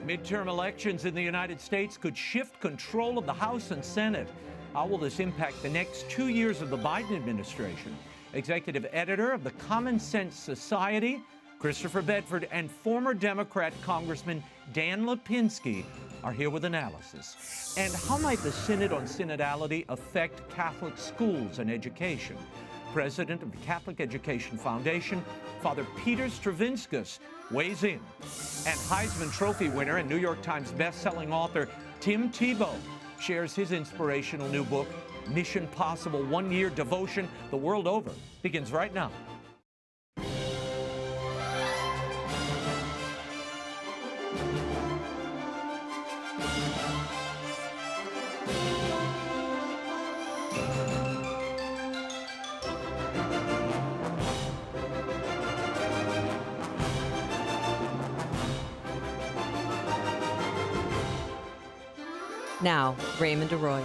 Midterm elections in the United States could shift control of the House and Senate. How will this impact the next 2 years of the Biden administration? Executive editor of the Common Sense Society, Christopher Bedford, and former Democrat Congressman Dan Lipinski are here with analysis. And how might the Synod on Synodality affect Catholic schools and education? President of the Catholic Education Foundation, Father Peter Stravinskas, weighs in. And Heisman Trophy winner and New York Times best-selling author Tim Tebow shares his inspirational new book, Mission Possible-One Year Devotional, the world over. Begins right now. Now, Raymond Arroyo.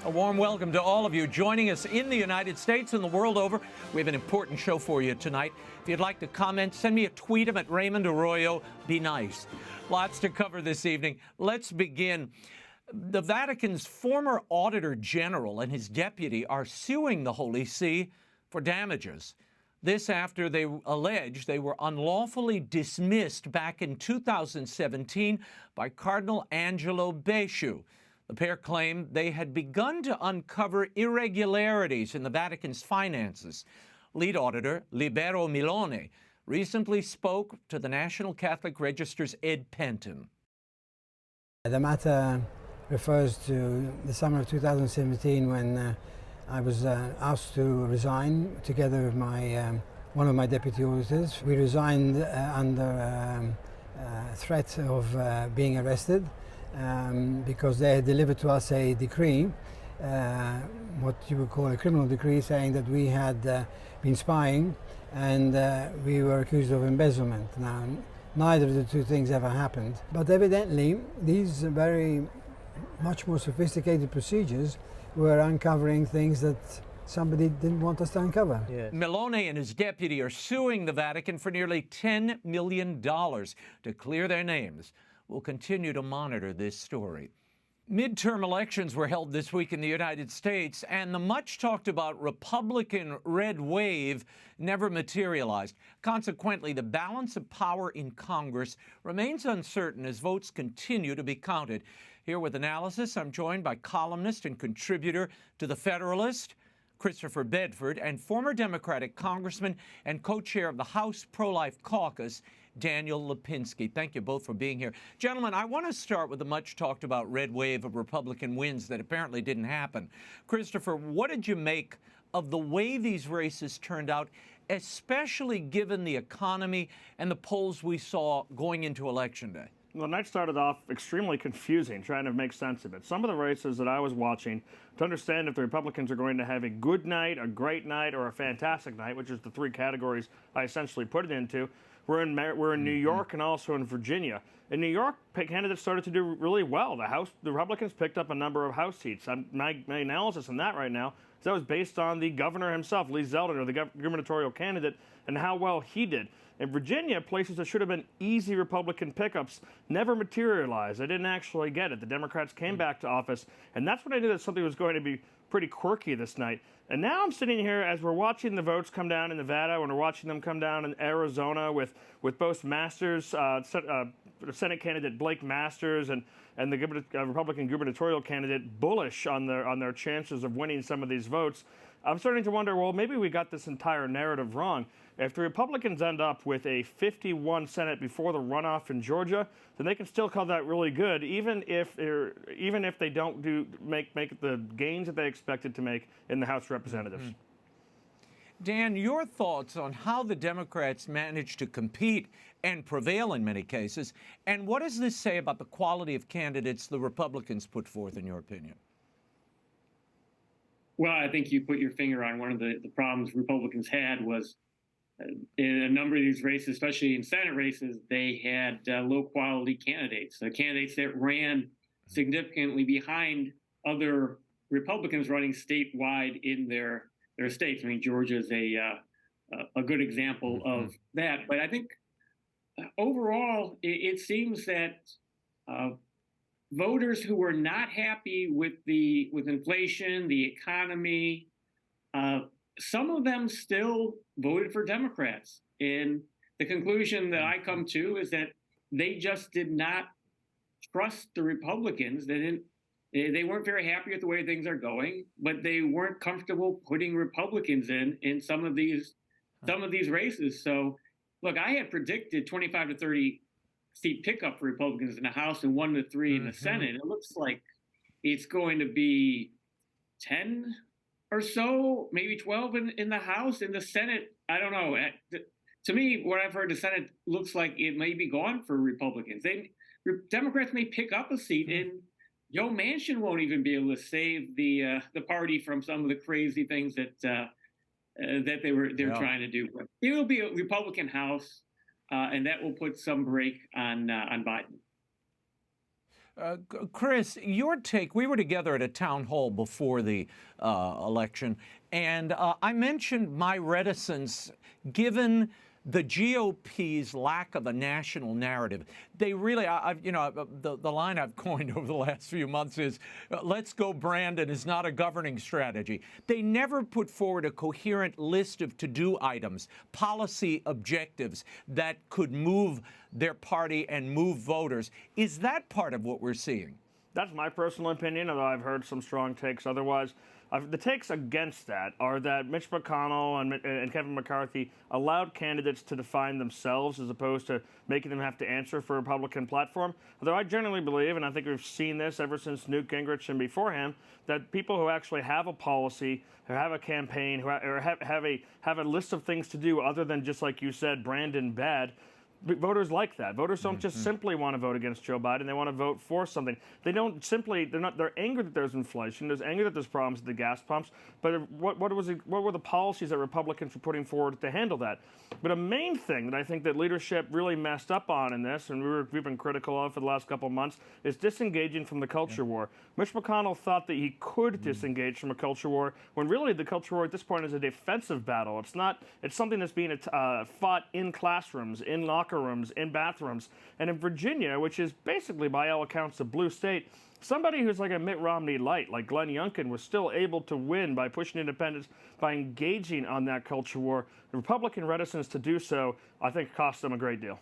A warm welcome to all of you joining us in the United States and the world over. We have an important show for you tonight. If you'd like to comment, send me a tweet. I'm at Raymond Arroyo. Be nice. Lots to cover this evening. Let's begin. The Vatican's former Auditor General and his deputy are suing the Holy See for damages. This after they allege they were unlawfully dismissed back in 2017 by Cardinal Angelo Becciu. The pair claim they had begun to uncover irregularities in the Vatican's finances. Lead auditor Libero Milone recently spoke to the National Catholic Register's Ed Penton. The matter refers to the summer of 2017 when I was asked to resign together with one of my deputy auditors. We resigned under threat of being arrested because they had delivered to us a decree, what you would call a criminal decree, saying that we had been spying and we were accused of embezzlement. Now, neither of the two things ever happened, but evidently these very much more sophisticated procedures were uncovering things that somebody didn't want us to uncover. Yeah. Milone and his deputy are suing the Vatican for nearly $10 million to clear their names. We'll continue to monitor this story. Midterm elections were held this week in the United States, and the much-talked-about Republican red wave never materialized. Consequently, the balance of power in Congress remains uncertain as votes continue to be counted. Here with analysis, I'm joined by columnist and contributor to The Federalist, Christopher Bedford, and former Democratic Congressman and co-chair of the House Pro-Life Caucus, Daniel Lipinski. Thank you both for being here. Gentlemen, I want to start with the much-talked-about red wave of Republican wins that apparently didn't happen. Christopher, what did you make of the way these races turned out, especially given the economy and the polls we saw going into Election Day? Well, the night started off extremely confusing, trying to make sense of it. Some of the races that I was watching, to understand if the Republicans are going to have a good night, a great night, or a fantastic night, which is the three categories I essentially put it into, we're in New York and also in Virginia. In New York, candidates started to do really well. The Republicans picked up a number of House seats. My analysis on that right now is that was based on the governor himself, Lee Zeldin, or the gubernatorial candidate, and how well he did. In Virginia, places that should have been easy Republican pickups never materialized. They didn't actually get it. The Democrats came back to office, and that's when I knew that something was going to be pretty quirky this night. And now I'm sitting here as we're watching the votes come down in Nevada, and we're watching them come down in Arizona with both Masters, Senate candidate Blake Masters, and the Republican gubernatorial candidate bullish on their chances of winning some of these votes. I'm starting to wonder, well, maybe we got this entire narrative wrong. If the Republicans end up with a 51 Senate before the runoff in Georgia, then they can still call that really good, even if they don't make the gains that they expected to make in the House of Representatives. Mm-hmm. Dan, your thoughts on how the Democrats managed to compete and prevail in many cases, and what does this say about the quality of candidates the Republicans put forth, in your opinion? Well, I think you put your finger on one of the problems Republicans had was in a number of these races, especially in Senate races, they had low-quality candidates, candidates that ran significantly behind other Republicans running statewide in their states. I mean, Georgia is a good example of that. But I think overall, it seems that voters who were not happy with inflation, the economy, some of them still voted for Democrats. And the conclusion that I come to is that they just did not trust the Republicans. They weren't very happy with the way things are going, but they weren't comfortable putting Republicans in some of these races. So, look, I had predicted 25 to 30 seat pickup for Republicans in the House and 1 to 3 in the Senate. It looks like it's going to be 10 or so, maybe 12 in the House. In the Senate, I don't know. To me, what I've heard, the Senate looks like it may be gone for Republicans. Democrats may pick up a seat, and Joe Manchin won't even be able to save the party from some of the crazy things that they were trying to do. But it will be a Republican House, and that will put some brake on Biden. Chris, your take, we were together at a town hall before the election, and I mentioned my reticence given the GOP's lack of a national narrative. They really, the line I've coined over the last few months is, let's go Brandon is not a governing strategy. They never put forward a coherent list of to-do items, policy objectives that could move their party and move voters. Is that part of what we're seeing? That's my personal opinion, although I've heard some strong takes otherwise. The takes against that are that Mitch McConnell and Kevin McCarthy allowed candidates to define themselves as opposed to making them have to answer for a Republican platform. Although I generally believe, and I think we've seen this ever since Newt Gingrich and beforehand, that people who actually have a policy, who have a campaign, or have a list of things to do other than just, like you said, Brandon bad, voters like that. Voters don't just simply want to vote against Joe Biden. They want to vote for something. They're angry that there's inflation. There's anger that there's problems at the gas pumps. But what were the policies that Republicans were putting forward to handle that? But a main thing that I think that leadership really messed up on in this, and we've been critical of for the last couple of months, is disengaging from the culture war. Mitch McConnell thought that he could disengage from a culture war, when really the culture war at this point is a defensive battle. It's not. It's something that's being fought in classrooms, in locker rooms, in bathrooms. And in Virginia, which is basically by all accounts a blue state, somebody who's like a Mitt Romney light, like Glenn Youngkin, was still able to win by pushing independence, by engaging on that culture war. The Republican reticence to do so, I think, cost them a great deal.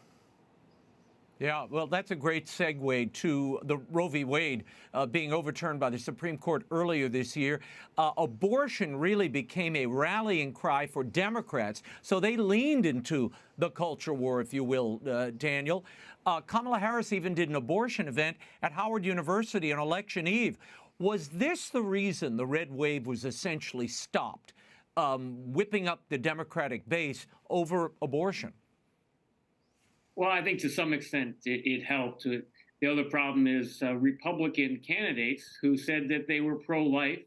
Yeah, well, that's a great segue to the Roe v. Wade being overturned by the Supreme Court earlier this year. Abortion really became a rallying cry for Democrats, so they leaned into the culture war, if you will, Daniel. Kamala Harris even did an abortion event at Howard University on election eve. Was this the reason the red wave was essentially stopped, whipping up the Democratic base over abortion? Well, I think to some extent it helped. The other problem is Republican candidates who said that they were pro-life.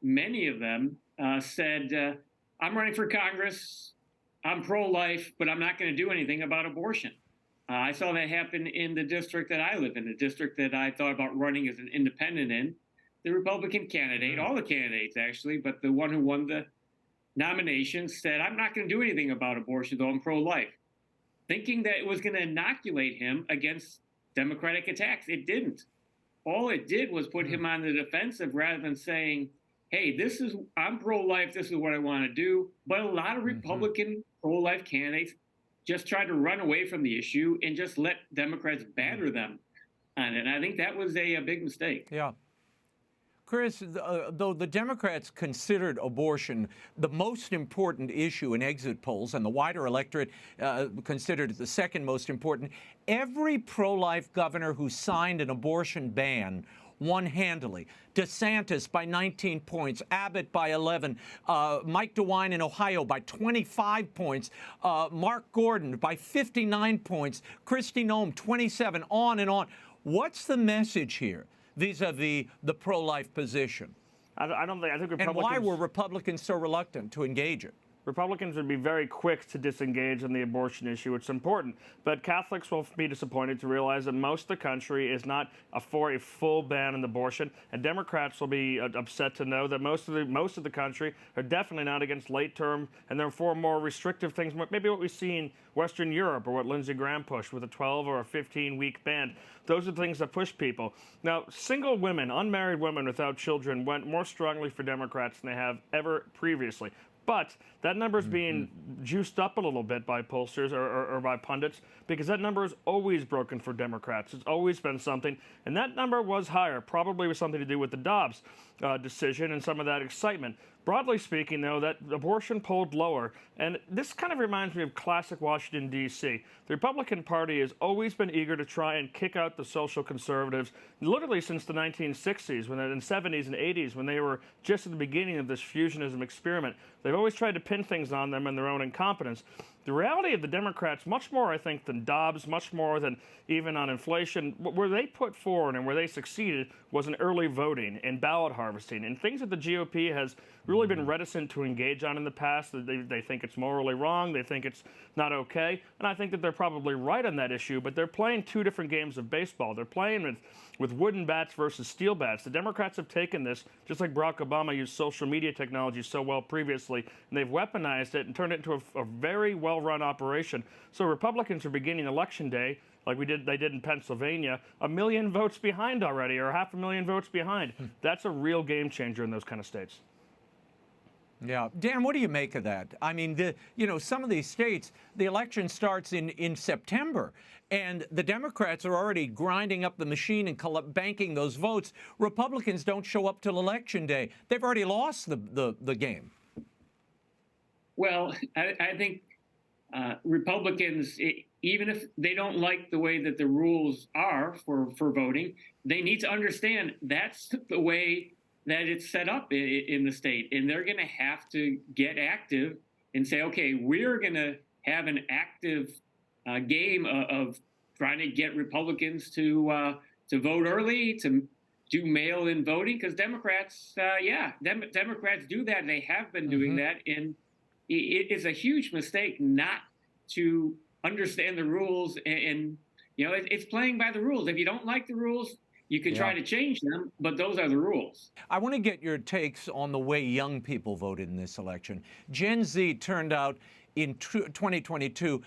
Many of them said, I'm running for Congress, I'm pro-life, but I'm not going to do anything about abortion. I saw that happen in the district that I live in, the district that I thought about running as an independent in. The Republican candidate, all the candidates actually, but the one who won the nomination said, I'm not going to do anything about abortion, though I'm pro-life, thinking that it was going to inoculate him against Democratic attacks. It didn't. All it did was put him on the defensive rather than saying, hey, I'm pro-life, this is what I want to do. But a lot of Republican pro-life candidates just tried to run away from the issue and just let Democrats batter them on it. And I think that was a big mistake. Yeah. Chris, though the Democrats considered abortion the most important issue in exit polls, and the wider electorate considered it the second most important, every pro-life governor who signed an abortion ban won handily. DeSantis by 19 points, Abbott by 11, Mike DeWine in Ohio by 25 points, Mark Gordon by 59 points, Kristi Noem 27, on and on. What's the message here vis-a-vis the pro-life position? I think Republicans... And why were Republicans so reluctant to engage it? Republicans would be very quick to disengage on the abortion issue. It's important. But Catholics will be disappointed to realize that most of the country is not for a full ban on abortion. And Democrats will be upset to know that most of the country are definitely not against late term and therefore more restrictive things, maybe what we see in Western Europe or what Lindsey Graham pushed with a 12 or a 15-week ban. Those are the things that push people. Now, single women, unmarried women without children went more strongly for Democrats than they have ever previously. But that number is being juiced up a little bit by pollsters or by pundits because that number is always broken for Democrats. It's always been something. And that number was higher, probably with something to do with the Dobbs decision and some of that excitement. Broadly speaking, though, that abortion polled lower. And this kind of reminds me of classic Washington, D.C. The Republican Party has always been eager to try and kick out the social conservatives, literally since the 1960s, and 70s and 80s, when they were just at the beginning of this fusionism experiment. They've always tried to pin things on them and their own incompetence. The reality of the Democrats, much more, I think, than Dobbs, much more than even on inflation, where they put forward and where they succeeded was in early voting and ballot harvesting and things that the GOP has really been reticent to engage on in the past. They think it's morally wrong. They think it's not okay. And I think that they're probably right on that issue, but they're playing two different games of baseball. They're playing with wooden bats versus steel bats. The Democrats have taken this, just like Barack Obama used social media technology so well previously, and they've weaponized it and turned it into a very well-run operation. So Republicans are beginning Election Day, like they did in Pennsylvania, 1 million votes behind already, or 500,000 votes behind. That's a real game changer in those kind of states. Yeah. Dan, what do you make of that? I mean, some of these states, the election starts in September, and the Democrats are already grinding up the machine and banking those votes. Republicans don't show up till Election Day. They've already lost the game. Well, I think Republicans, even if they don't like the way that the rules are for voting, they need to understand that's the way that it's set up in the state. And they're going to have to get active and say, okay, we're going to have an active game of trying to get Republicans to vote early, to do mail-in voting, because Democrats, Democrats do that. They have been doing that. And it is a huge mistake not to understand the rules. And it's playing by the rules. If you don't like the rules, you can try to change them, but those are the rules. I want to get your takes on the way young people voted in this election. Gen Z turned out in 2022.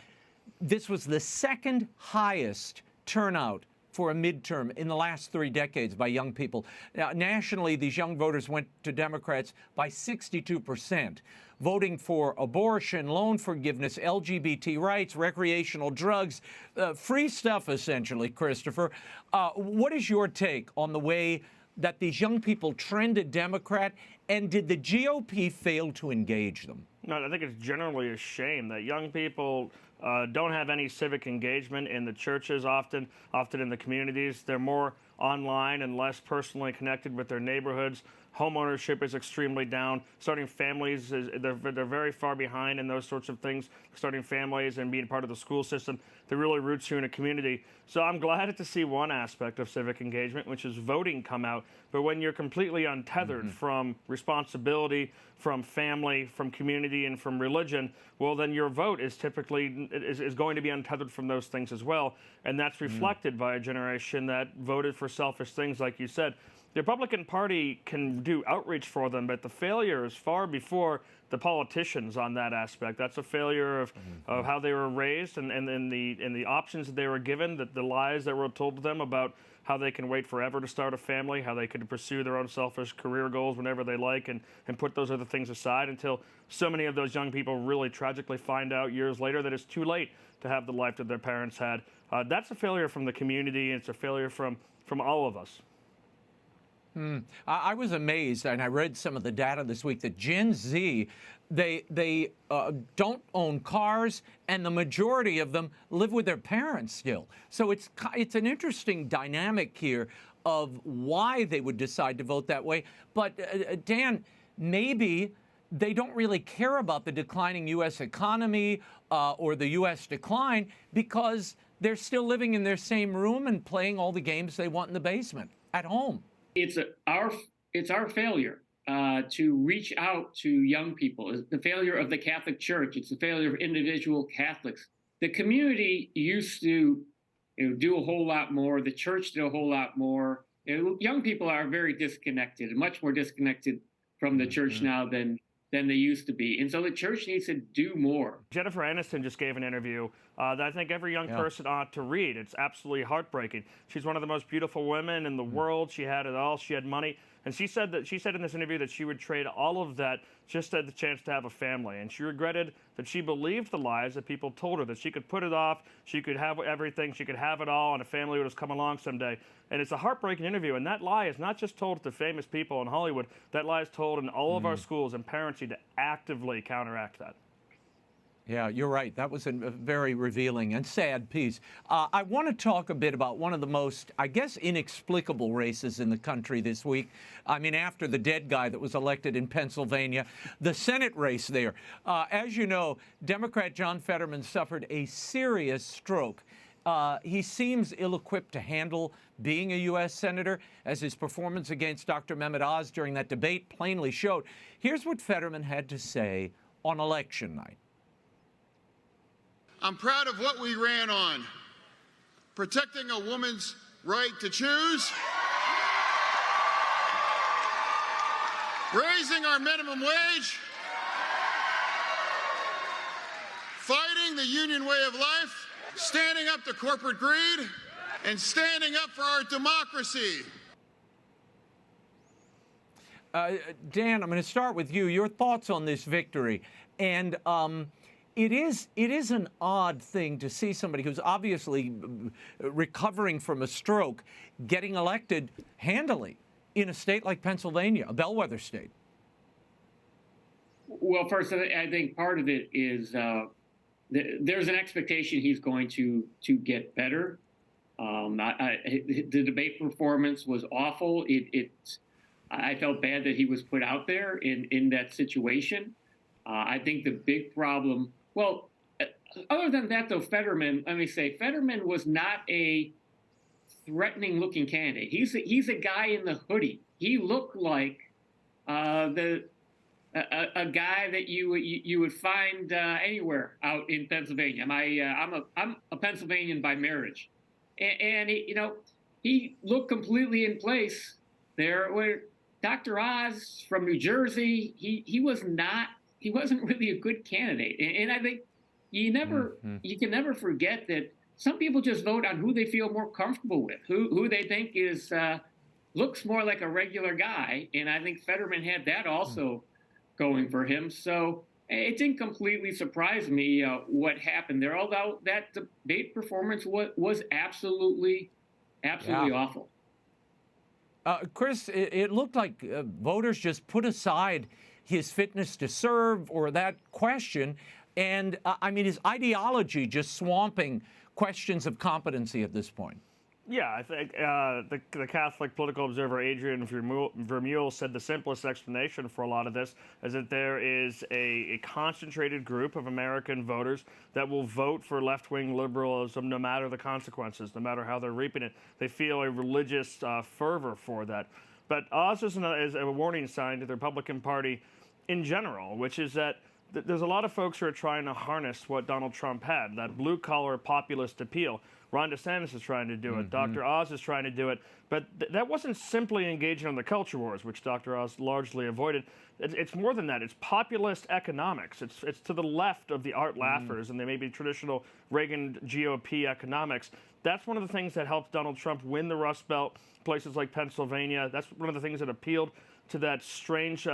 This was the second highest turnout for a midterm in the last 3 decades by young people. Now, nationally, these young voters went to Democrats by 62%, voting for abortion, loan forgiveness, LGBT rights, recreational drugs, free stuff, essentially, Christopher. What is your take on the way that these young people trended Democrat, and did the GOP fail to engage them? No, I think it's generally a shame that young people don't have any civic engagement in the churches, often in the communities. They're more online and less personally connected with their neighborhoods. Home ownership is extremely down. Starting families, they're very far behind in those sorts of things. Starting families and being part of the school system, that really roots you in a community. So I'm glad to see one aspect of civic engagement, which is voting, come out. But when you're completely untethered from responsibility, from family, from community, and from religion, well, then your vote is typically is going to be untethered from those things as well. And that's reflected by a generation that voted for selfish things, like you said. The Republican Party can do outreach for them, but the failure is far before the politicians on that aspect. That's a failure of how they were raised and the options that they were given, the lies that were told to them about how they can wait forever to start a family, how they can pursue their own selfish career goals whenever they like, and put those other things aside until so many of those young people really tragically find out years later that it's too late to have the life that their parents had. That's a failure from the community, and it's a failure from all of us. I was amazed, and I read some of the data this week, that Gen Z, they don't own cars, and the majority of them live with their parents still. So it's an interesting dynamic here of why they would decide to vote that way. But Dan, maybe they don't really care about the declining U.S. economy or the U.S. decline because they're still living in their same room and playing all the games they want in the basement at home. It's our failure. to reach out to young people. It's the failure of the Catholic Church. It's the failure of individual Catholics. The community used to do a whole lot more. The church did a whole lot more. Young people are very disconnected, and much more disconnected from the church now than they used to be. And so the church needs to do more. Jennifer Aniston just gave an interview that I think every young person ought to read. It's absolutely heartbreaking. She's one of the most beautiful women in the world. She had it all. She had money. And she said in this interview that she would trade all of that just to have the chance to have a family. And she regretted that she believed the lies that people told her, that she could put it off, she could have everything, she could have it all, and a family would just come along someday. And it's a heartbreaking interview. And that lie is not just told to famous people in Hollywood. That lie is told in all of our schools, and parents need to actively counteract that. Yeah, you're right. That was a very revealing and sad piece. I want to talk a bit about one of the most, I guess, inexplicable races in the country this week. I mean, after the dead guy that was elected in Pennsylvania, the Senate race there. As you know, Democrat John Fetterman suffered a serious stroke. He seems ill-equipped to handle being a U.S. Senator, as his performance against Dr. Mehmet Oz during that debate plainly showed. Here's what Fetterman had to say on election night. I'm proud of what we ran on. Protecting a woman's right to choose. Raising our minimum wage. Fighting the union way of life. Standing up to corporate greed. And standing up for our democracy. Dan, I'm going to start with you. Your thoughts on this victory. And it is an odd thing to see somebody who's obviously recovering from a stroke getting elected handily in a state like Pennsylvania, a bellwether state. Well, first, I think part of it is there's an expectation he's going to get better. The debate performance was awful. I felt bad that he was put out there in that situation. I think the big problem. Well, other than that, though, Fetterman was not a threatening-looking candidate. He's a guy in the hoodie. He looked like a guy that you would find anywhere out in Pennsylvania. I'm a Pennsylvanian by marriage, and he looked completely in place there. Where Dr. Oz from New Jersey, he wasn't really a good candidate. And I think you can never forget that some people just vote on who they feel more comfortable with, who they think looks more like a regular guy. And I think Fetterman had that also going for him. So it didn't completely surprise me what happened there, although that debate performance was absolutely awful. Chris, it looked like voters just put aside his fitness to serve or that question. And his ideology just swamping questions of competency at this point. Yeah, I think the Catholic political observer Adrian Vermeule said the simplest explanation for a lot of this is that there is a concentrated group of American voters that will vote for left-wing liberalism no matter the consequences, no matter how they're reaping it. They feel a religious fervor for that. But Oz is a warning sign to the Republican Party in general, which is that there's a lot of folks who are trying to harness what Donald Trump had, that blue-collar populist appeal. Ron DeSantis is trying to do it. Dr. Oz is trying to do it. But that wasn't simply engaging on the culture wars, which Dr. Oz largely avoided. It's more than that. It's populist economics. It's to the left of the art laughers and they may be traditional Reagan GOP economics. That's one of the things that helped Donald Trump win the Rust Belt, places like Pennsylvania. That's one of the things that appealed to that strange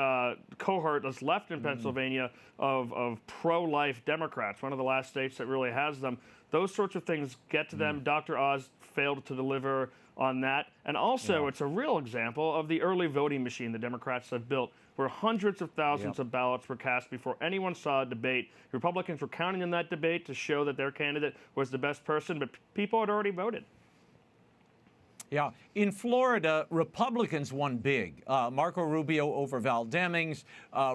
cohort that's left in Pennsylvania of pro-life Democrats, one of the last states that really has them. Those sorts of things get to them. Dr. Oz failed to deliver on that. And also, it's a real example of the early voting machine the Democrats have built, where hundreds of thousands of ballots were cast before anyone saw a debate. Republicans were counting on that debate to show that their candidate was the best person, but people had already voted. Yeah. In Florida, Republicans won big. Marco Rubio over Val Demings.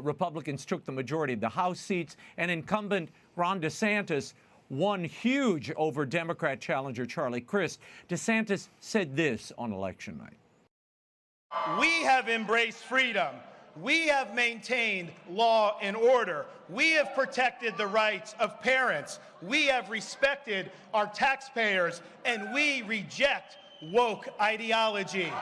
Republicans took the majority of the House seats. And incumbent Ron DeSantis won huge over Democrat challenger Charlie Crist. DeSantis said this on election night. We have embraced freedom. We have maintained law and order. We have protected the rights of parents. We have respected our taxpayers, and we reject woke ideology.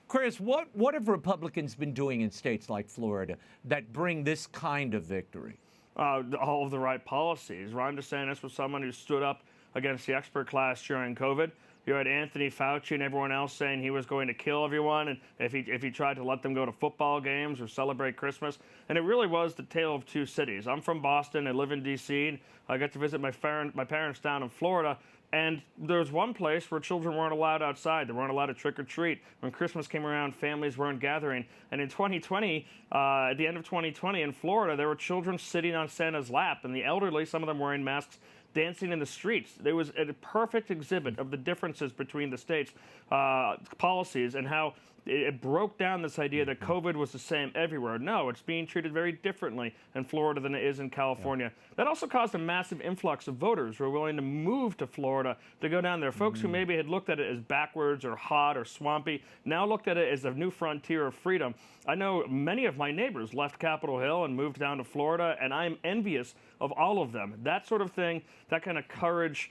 Chris, what have Republicans been doing in states like Florida that bring this kind of victory? All of the right policies. Ron DeSantis was someone who stood up against the expert class during COVID. You had Anthony Fauci and everyone else saying he was going to kill everyone, and if he tried to let them go to football games or celebrate Christmas. And it really was the tale of two cities. I'm from Boston. I live in D.C. And I got to visit my parents down in Florida. And there was one place where children weren't allowed outside. They weren't allowed to trick or treat. When Christmas came around, families weren't gathering. And in 2020, at the end of 2020 in Florida, there were children sitting on Santa's lap, and the elderly, some of them wearing masks, dancing in the streets. There was a perfect exhibit of the differences between the states' policies and how it broke down this idea that COVID was the same everywhere. No, it's being treated very differently in Florida than it is in California. Yeah. That also caused a massive influx of voters who are willing to move to Florida to go down there. Folks who maybe had looked at it as backwards or hot or swampy now looked at it as a new frontier of freedom. I know many of my neighbors left Capitol Hill and moved down to Florida, and I'm envious of all of them. That sort of thing, that kind of courage,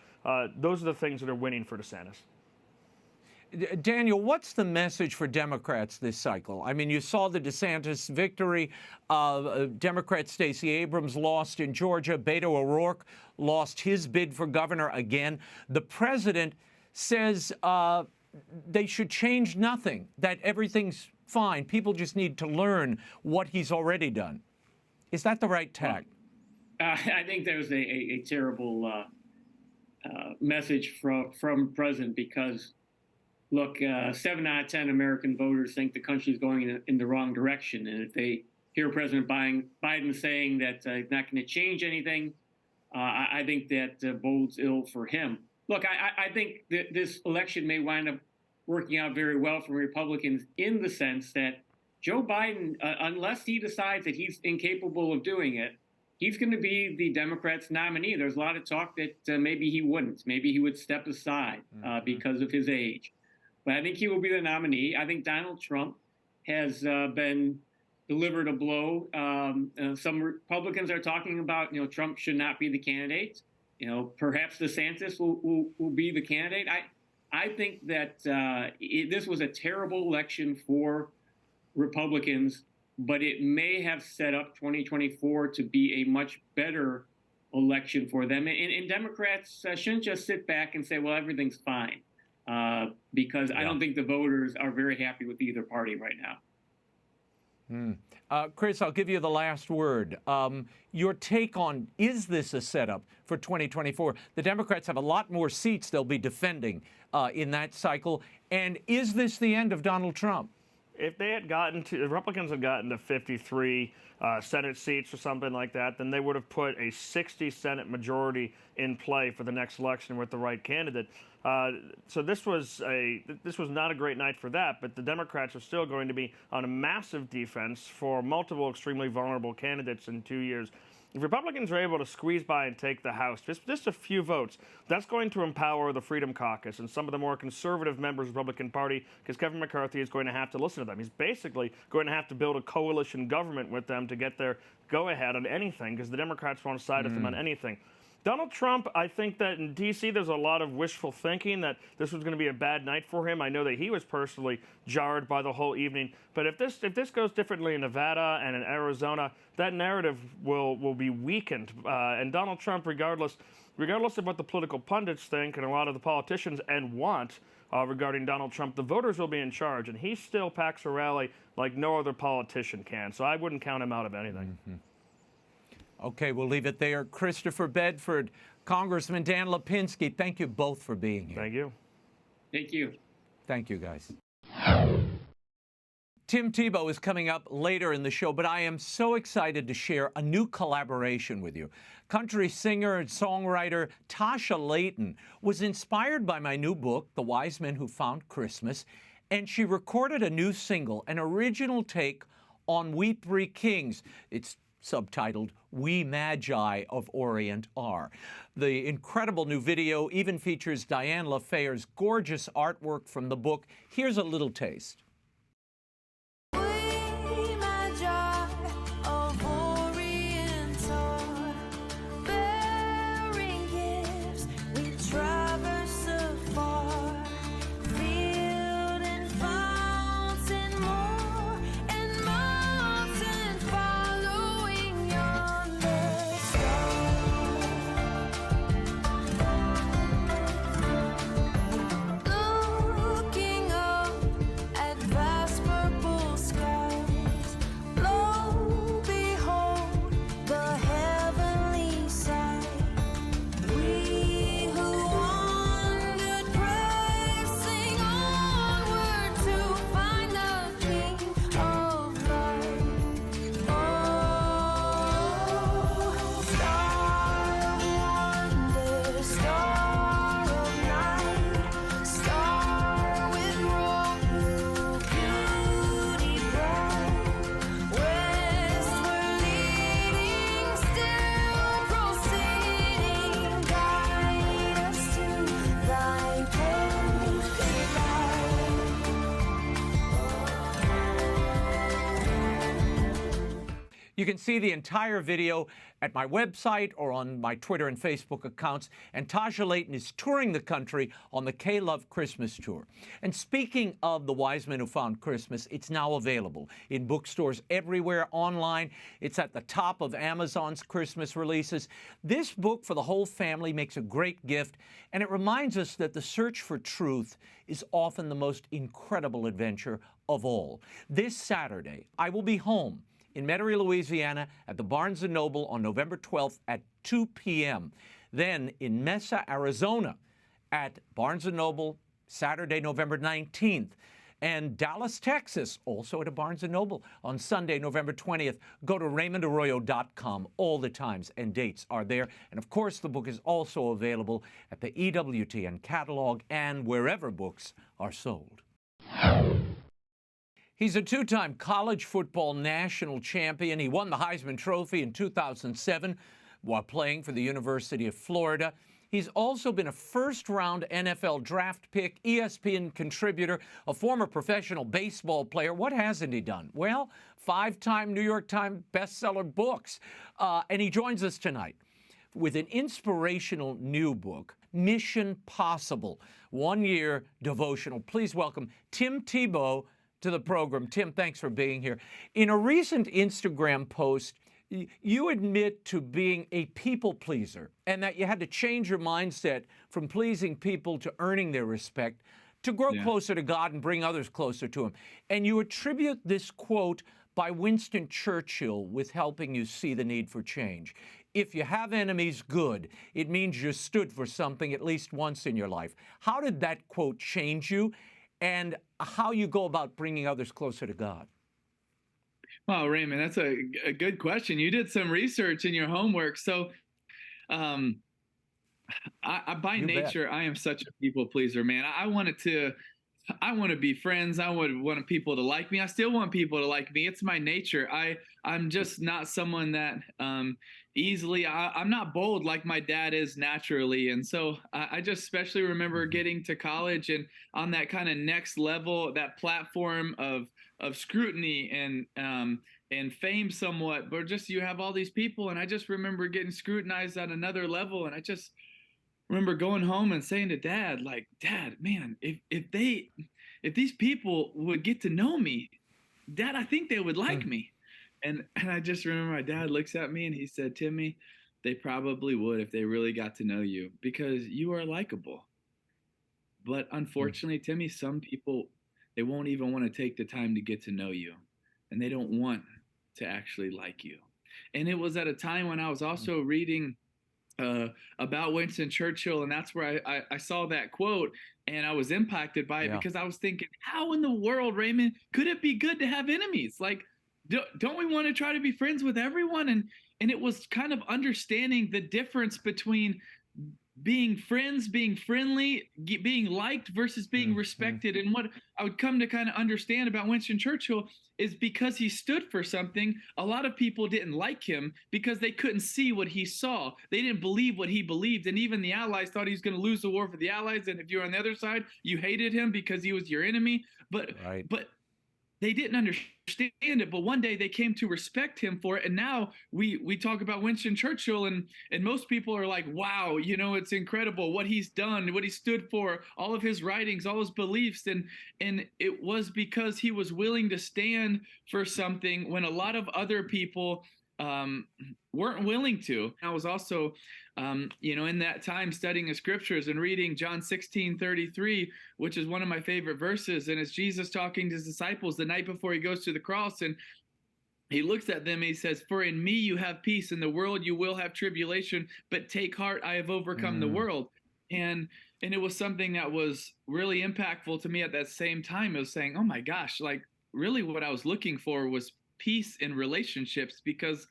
those are the things that are winning for DeSantis. Daniel, what's the message for Democrats this cycle? I mean, you saw the DeSantis victory. Democrat Stacey Abrams lost in Georgia. Beto O'Rourke lost his bid for governor again. The president says they should change nothing, that everything's fine. People just need to learn what he's already done. Is that the right tack? I think there was a terrible message from the president because, look, 7 out of 10 American voters think the country is going in the wrong direction. And if they hear President Biden saying that he's not going to change anything, I think that bodes ill for him. Look, I think that this election may wind up working out very well for Republicans in the sense that Joe Biden, unless he decides that he's incapable of doing it, he's going to be the Democrats' nominee. There's a lot of talk that maybe he wouldn't. Maybe he would step aside because of his age. But I think he will be the nominee. I think Donald Trump has been delivered a blow. Some Republicans are talking about, Trump should not be the candidate. Perhaps DeSantis will be the candidate. I think that this was a terrible election for Republicans, but it may have set up 2024 to be a much better election for them. And Democrats shouldn't just sit back and say, well, everything's fine. Because I don't think the voters are very happy with either party right now. Chris, I'll give you the last word. Your take on, is this a setup for 2024? The Democrats have a lot more seats they'll be defending in that cycle. And is this the end of Donald Trump? If they had the Republicans had gotten to 53 Senate seats or something like that, then they would have put a 60 Senate majority in play for the next election with the right candidate. So this was not a great night for that, but the Democrats are still going to be on a massive defense for multiple extremely vulnerable candidates in 2 years. If Republicans are able to squeeze by and take the House, just a few votes, that's going to empower the Freedom Caucus and some of the more conservative members of the Republican Party, because Kevin McCarthy is going to have to listen to them. He's basically going to have to build a coalition government with them to get their go-ahead on anything, because the Democrats won't side with them on anything. Donald Trump, I think that in D.C. there's a lot of wishful thinking that this was going to be a bad night for him. I know that he was personally jarred by the whole evening. But if this goes differently in Nevada and in Arizona, that narrative will be weakened. And Donald Trump, regardless of what the political pundits think and a lot of the politicians want regarding Donald Trump, the voters will be in charge. And he still packs a rally like no other politician can. So I wouldn't count him out of anything. Okay, we'll leave it there. Christopher Bedford, Congressman Dan Lipinski, thank you both for being here. Thank you. Thank you. Thank you, guys. Tim Tebow is coming up later in the show, but I am so excited to share a new collaboration with you. Country singer and songwriter Tasha Layton was inspired by my new book, The Wise Men Who Found Christmas, and she recorded a new single, an original take on We Three Kings. It's subtitled We Magi of Orient Are. The incredible new video even features Diane LaFayeur's gorgeous artwork from the book. Here's a little taste. We can see the entire video at my website or on my Twitter and Facebook accounts. And Tasha Layton is touring the country on the K-Love Christmas Tour. And speaking of the wise men who found Christmas, it's now available in bookstores everywhere, online. It's at the top of Amazon's Christmas releases. This book for the whole family makes a great gift, and it reminds us that the search for truth is often the most incredible adventure of all. This Saturday, I will be home in Metairie, Louisiana at the Barnes & Noble on November 12th at 2 p.m. Then in Mesa, Arizona at Barnes & Noble Saturday, November 19th. And Dallas, Texas, also at a Barnes & Noble on Sunday, November 20th. Go to RaymondArroyo.com. All the times and dates are there. And, of course, the book is also available at the EWTN catalog and wherever books are sold. He's a two-time college football national champion. He won the Heisman Trophy in 2007 while playing for the University of Florida. He's also been a first-round NFL draft pick, ESPN contributor, a former professional baseball player. What hasn't he done? Well, 5-time New York Times bestseller books. And he joins us tonight with an inspirational new book, Mission Possible, 1 Year Devotional. Please welcome Tim Tebow to the program. Tim, thanks for being here. In a recent Instagram post, you admit to being a people pleaser and that you had to change your mindset from pleasing people to earning their respect to grow closer to God and bring others closer to Him. And you attribute this quote by Winston Churchill with helping you see the need for change. If you have enemies, good. It means you stood for something at least once in your life. How did that quote change you, and how you go about bringing others closer to God? Well, Raymond, that's a good question. You did some research in your homework. So by nature, I am such a people pleaser, man. I want to be friends. I would want people to like me. I still want people to like me. It's my nature. I'm just not someone that easily, I'm not bold like my dad is naturally. And so I just especially remember getting to college and on that kind of next level, that platform of scrutiny and fame somewhat, but just you have all these people. And I just remember getting scrutinized on another level. And I just remember going home and saying to Dad, like, Dad, man, if these people would get to know me, Dad, I think they would like me. And I just remember my dad looks at me and he said, Timmy, they probably would if they really got to know you because you are likable. But unfortunately, Timmy, some people, they won't even want to take the time to get to know you, and they don't want to actually like you. And it was at a time when I was also reading about Winston Churchill, and that's where I saw that quote, and I was impacted by it because I was thinking, how in the world, Raymond, could it be good to have enemies? Like, don't we want to try to be friends with everyone? And it was kind of understanding the difference between being friends, being friendly, being liked versus being respected. And what I would come to kind of understand about Winston Churchill is because he stood for something, a lot of people didn't like him because they couldn't see what he saw. They didn't believe what he believed. And even the Allies thought he was going to lose the war for the Allies. And if you're on the other side, you hated him because he was your enemy. But they didn't understand it, but one day they came to respect him for it. And now we talk about Winston Churchill, and most people are like, wow, you know, it's incredible what he's done, what he stood for, all of his writings, all his beliefs. And it was because he was willing to stand for something when a lot of other people weren't willing to. I was also, in that time studying the scriptures and reading John 16:33, which is one of my favorite verses. And it's Jesus talking to his disciples the night before he goes to the cross. And he looks at them and he says, for in me you have peace. In the world you will have tribulation, but take heart, I have overcome the world. And it was something that was really impactful to me at that same time. It was saying, oh my gosh, like really what I was looking for was peace in relationships, because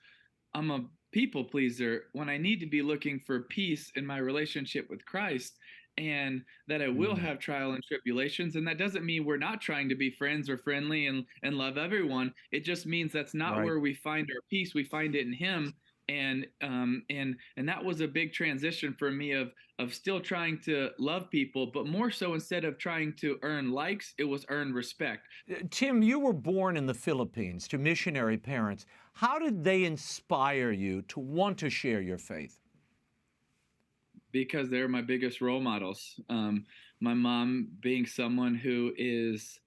I'm a people pleaser when I need to be looking for peace in my relationship with Christ, and that I will have trial and tribulations. And that doesn't mean we're not trying to be friends or friendly and love everyone. It just means that's not where we find our peace. We find it in him. and that was a big transition for me of still trying to love people, but more so instead of trying to earn likes, it was earn respect. Tim, you were born in the Philippines to missionary parents. How did they inspire you to want to share your faith? Because they're my biggest role models. My mom being someone who is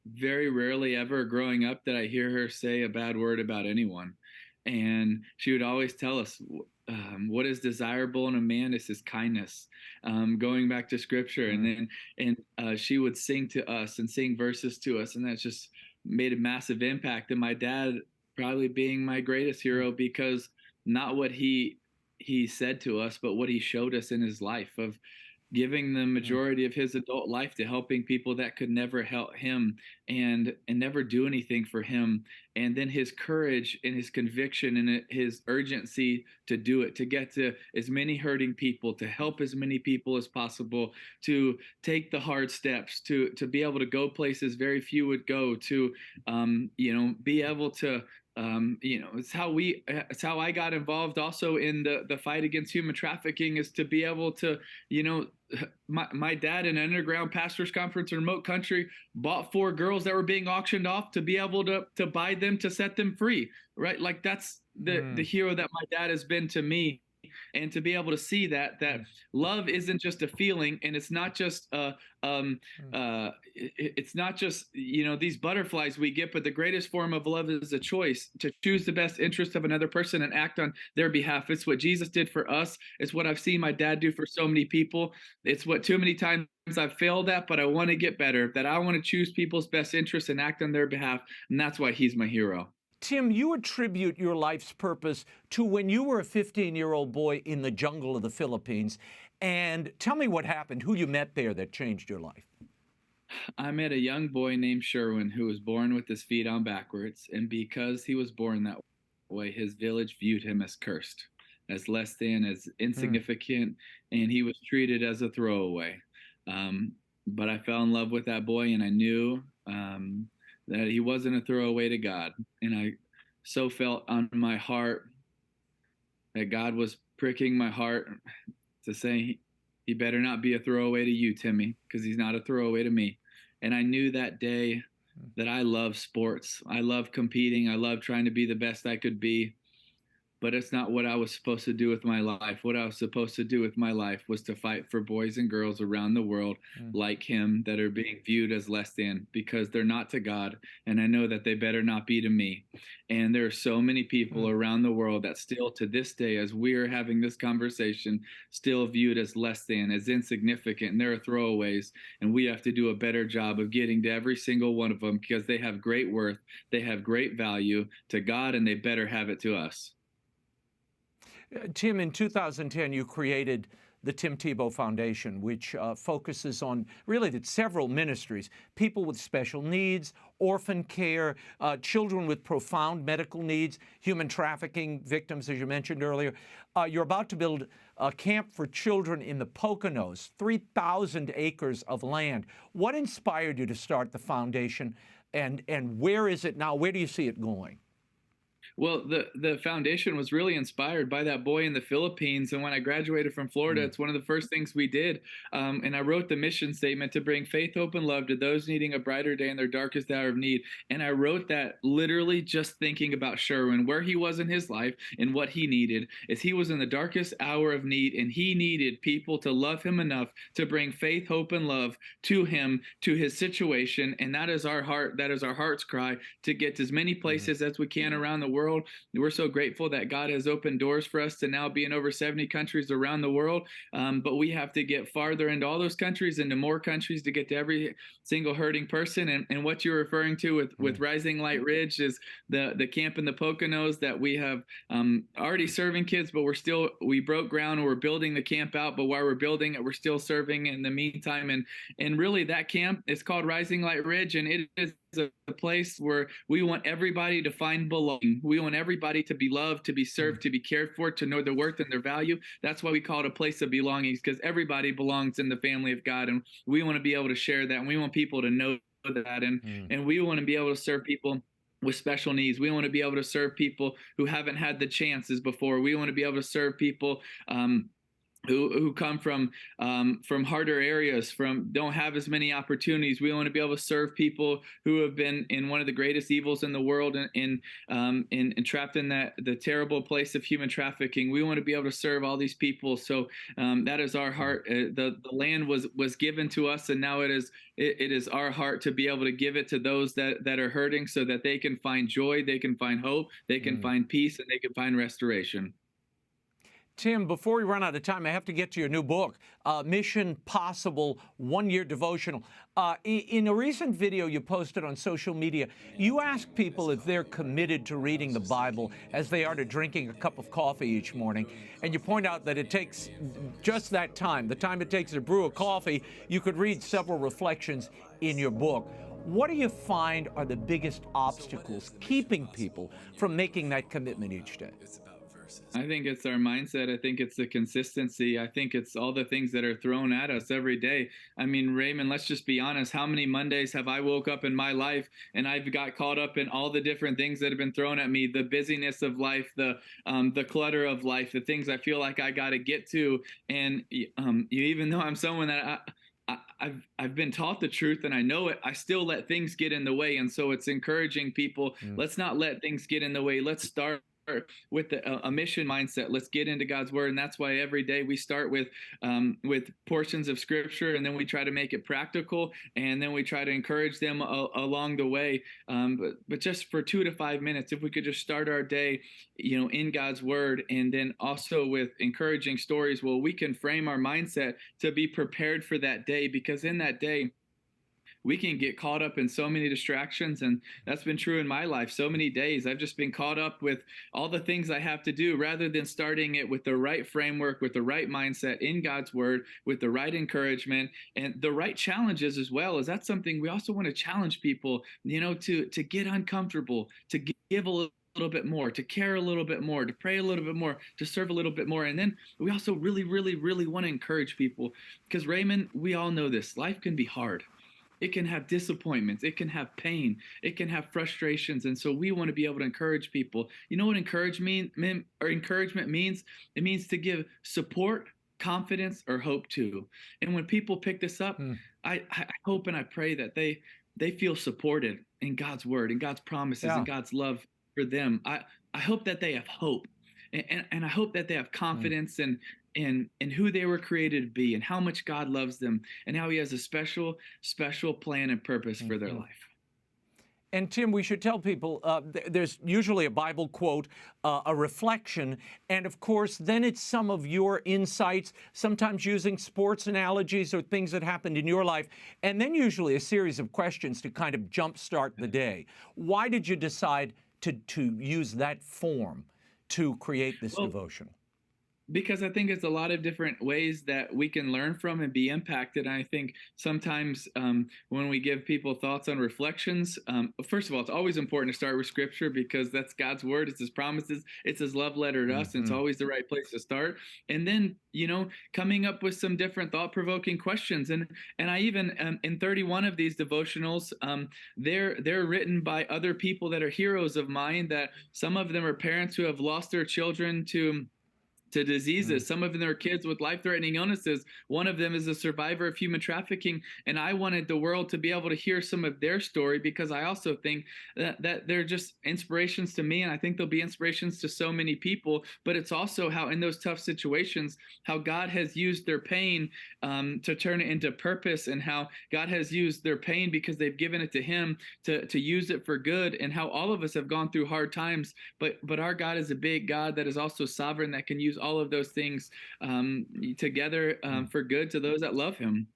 very rarely ever growing up that I hear her say a bad word about anyone. And she would always tell us what is desirable in a man is his kindness, going back to scripture. And she would sing to us and sing verses to us. And that just made a massive impact. And my dad probably being my greatest hero, because not what he said to us, but what he showed us in his life, of giving the majority of his adult life to helping people that could never help him and never do anything for him. And then his courage and his conviction and his urgency to do it, to get to as many hurting people, to help as many people as possible, to take the hard steps, to be able to go places very few would go, to be able to it's how I got involved also in the fight against human trafficking, is to be able to, my dad in an underground pastors conference in remote country bought 4 girls that were being auctioned off to be able to buy them, to set them free, right? Like that's the hero that my dad has been to me. And to be able to see that love isn't just a feeling, and it's not just it's not just these butterflies we get, but the greatest form of love is a choice to choose the best interest of another person and act on their behalf. It's what Jesus did for us. It's what I've seen my dad do for so many people. It's what too many times I've failed at, but I want to get better. That I want to choose people's best interests and act on their behalf, and that's why he's my hero. Tim, you attribute your life's purpose to when you were a 15-year-old boy in the jungle of the Philippines. And tell me what happened, who you met there that changed your life. I met a young boy named Sherwin who was born with his feet on backwards. And because he was born that way, his village viewed him as cursed, as less than, as insignificant, and he was treated as a throwaway. But I fell in love with that boy, and I knew that he wasn't a throwaway to God. And I so felt on my heart that God was pricking my heart to say, he better not be a throwaway to you, Timmy, because he's not a throwaway to me. And I knew that day that I love sports. I love competing. I love trying to be the best I could be. But it's not what I was supposed to do with my life. What I was supposed to do with my life was to fight for boys and girls around the world like him that are being viewed as less than because they're not to God. And I know that they better not be to me. And there are so many people around the world that still to this day, as we are having this conversation, still viewed as less than, as insignificant, and there are throwaways. And we have to do a better job of getting to every single one of them because they have great worth, they have great value to God, and they better have it to us. Tim, in 2010, you created the Tim Tebow Foundation, which focuses on really several ministries: people with special needs, orphan care, children with profound medical needs, human trafficking victims, as you mentioned earlier. You're about to build a camp for children in the Poconos, 3,000 acres of land. What inspired you to start the foundation, and where is it now? Where do you see it going? Well, the foundation was really inspired by that boy in the Philippines. And when I graduated from Florida, it's one of the first things we did. And I wrote the mission statement to bring faith, hope, and love to those needing a brighter day in their darkest hour of need. And I wrote that literally just thinking about Sherwin, where he was in his life and what he needed. Is he was in the darkest hour of need, and he needed people to love him enough to bring faith, hope, and love to him, to his situation. And that is our heart. That is our heart's cry, to get to as many places as we can around the world. We're so grateful that God has opened doors for us to now be in over 70 countries around the world. But we have to get farther into all those countries, into more countries, to get to every single hurting person. And what you're referring to with Rising Light Ridge is the camp in the Poconos that we have already serving kids, but we broke ground and we're building the camp out. But while we're building it, we're still serving in the meantime. And really that camp is called Rising Light Ridge, and it is a place where we want everybody to find belonging. We want everybody to be loved, to be served, to be cared for, to know their worth and their value. That's why we call it a place of belongings, because everybody belongs in the family of God, and we want to be able to share that, and we want people to know that, and we want to be able to serve people with special needs. We want to be able to serve people who haven't had the chances before. We want to be able to serve people who come from harder areas, don't have as many opportunities. We want to be able to serve people who have been in one of the greatest evils in the world and trapped in the terrible place of human trafficking. We want to be able to serve all these people. So that is our heart. The land was given to us, and now it is our heart to be able to give it to those that are hurting, so that they can find joy, they can find hope, they can find peace, and they can find restoration. Tim, before we run out of time, I have to get to your new book, Mission Possible-One Year Devotional. In a recent video you posted on social media, you asked people if they're committed to reading the Bible as they are to drinking a cup of coffee each morning. And you point out that it takes just that time, the time it takes to brew a coffee. You could read several reflections in your book. What do you find are the biggest obstacles keeping people from making that commitment each day? I think it's our mindset. I think it's the consistency. I think it's all the things that are thrown at us every day. I mean, Raymond, let's just be honest. How many Mondays have I woke up in my life and I've got caught up in all the different things that have been thrown at me, the busyness of life, the clutter of life, the things I feel like I got to get to. And even though I'm someone that I've been taught the truth and I know it, I still let things get in the way. And so it's encouraging people, let's not let things get in the way. Let's start with a mission mindset. Let's get into God's word. And that's why every day we start with portions of scripture, and then we try to make it practical, and then we try to encourage them along the way. But just for 2 to 5 minutes, if we could just start our day, in God's word, and then also with encouraging stories, well, we can frame our mindset to be prepared for that day, because in that day, we can get caught up in so many distractions. And that's been true in my life. So many days I've just been caught up with all the things I have to do, rather than starting it with the right framework, with the right mindset in God's word, with the right encouragement and the right challenges as well. Is that something we also want to challenge people, to get uncomfortable, to give a little bit more, to care a little bit more, to pray a little bit more, to serve a little bit more. And then we also really, really, really want to encourage people, because Raymond, we all know this, life can be hard. It can have disappointments. It can have pain. It can have frustrations. And so we want to be able to encourage people. You know what encouragement means? It means to give support, confidence, or hope to. And when people pick this up, I hope and I pray that they feel supported in God's word and God's promises and God's love for them. I hope that they have hope. And I hope that they have confidence in who they were created to be, and how much God loves them, and how he has a special plan and purpose for their life. And Tim, we should tell people there's usually a Bible quote, a reflection, and of course, then it's some of your insights, sometimes using sports analogies or things that happened in your life, and then usually a series of questions to kind of jumpstart the day. Why did you decide to use that form to create this devotion? Because I think it's a lot of different ways that we can learn from and be impacted. And I think sometimes when we give people thoughts on reflections, first of all, it's always important to start with scripture, because that's God's word. It's his promises. It's his love letter to us. And it's always the right place to start. And then, coming up with some different thought-provoking questions. And I even, in 31 of these devotionals, they're written by other people that are heroes of mine, that some of them are parents who have lost their children to diseases. Some of them are kids with life-threatening illnesses. One of them is a survivor of human trafficking. And I wanted the world to be able to hear some of their story, because I also think that they're just inspirations to me. And I think they'll be inspirations to so many people. But it's also how in those tough situations, how God has used their pain to turn it into purpose, and how God has used their pain because they've given it to him to use it for good, and how all of us have gone through hard times. But our God is a big God that is also sovereign, that can use all of those things together for good to those that love him.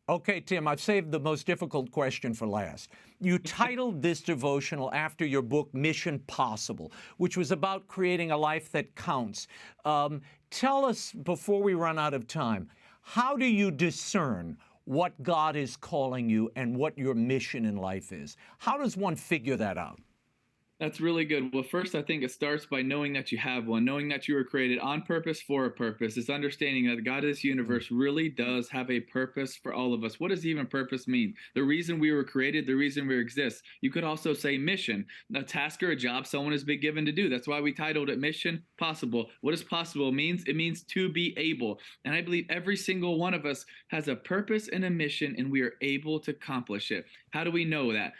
Okay, Tim, I've saved the most difficult question for last. You titled this devotional after your book, Mission Possible, which was about creating a life that counts. Tell us, before we run out of time, how do you discern what God is calling you and what your mission in life is? How does one figure that out? That's really good. Well, first, I think it starts by knowing that you have one, knowing that you were created on purpose for a purpose. It's understanding that the God of this universe really does have a purpose for all of us. What does even purpose mean? The reason we were created, the reason we exist. You could also say mission, a task or a job someone has been given to do. That's why we titled it Mission Possible. What does possible means? It means to be able. And I believe every single one of us has a purpose and a mission, and we are able to accomplish it. How do we know that?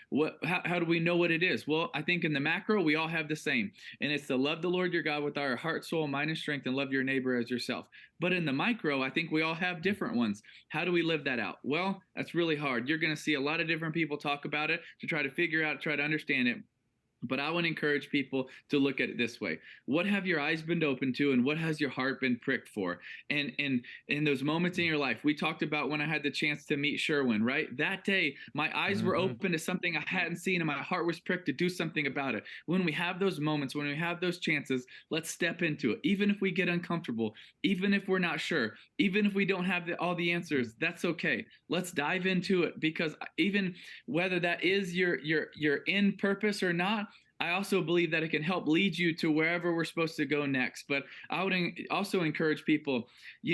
How do we know what it is? Well, I think in the macro, we all have the same, and it's to love the Lord your God with our heart, soul, mind, and strength, and love your neighbor as yourself. But in the micro, I think we all have different ones. How do we live that out? Well, that's really hard. You're going to see a lot of different people talk about it to try to figure out, try to understand it. But I want to encourage people to look at it this way. What have your eyes been open to, and what has your heart been pricked for? And in those moments in your life, we talked about when I had the chance to meet Sherwin, right? That day, my eyes were open to something I hadn't seen, and my heart was pricked to do something about it. When we have those moments, when we have those chances, let's step into it. Even if we get uncomfortable, even if we're not sure, even if we don't have all the answers, that's okay. Let's dive into it, because even whether that is your in purpose or not, I also believe that it can help lead you to wherever we're supposed to go next. But I would also encourage people,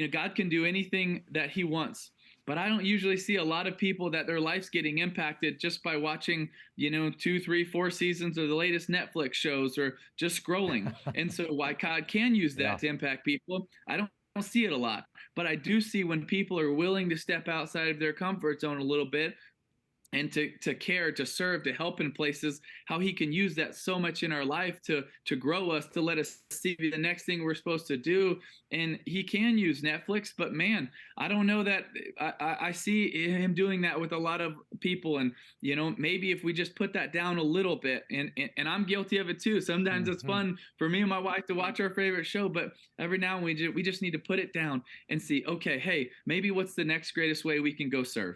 God can do anything that he wants. But I don't usually see a lot of people that their life's getting impacted just by watching, 2, 3, 4 seasons of the latest Netflix shows or just scrolling. And so why God can use that to impact people, I don't see it a lot. But I do see when people are willing to step outside of their comfort zone a little bit, and to care, to serve, to help in places, how he can use that so much in our life to grow us, to let us see the next thing we're supposed to do. And he can use Netflix, but man, I don't know that I see him doing that with a lot of people. And, maybe if we just put that down a little bit, and I'm guilty of it too. Sometimes it's fun for me and my wife to watch our favorite show, but every now and then we just need to put it down and see, okay, hey, maybe what's the next greatest way we can go serve?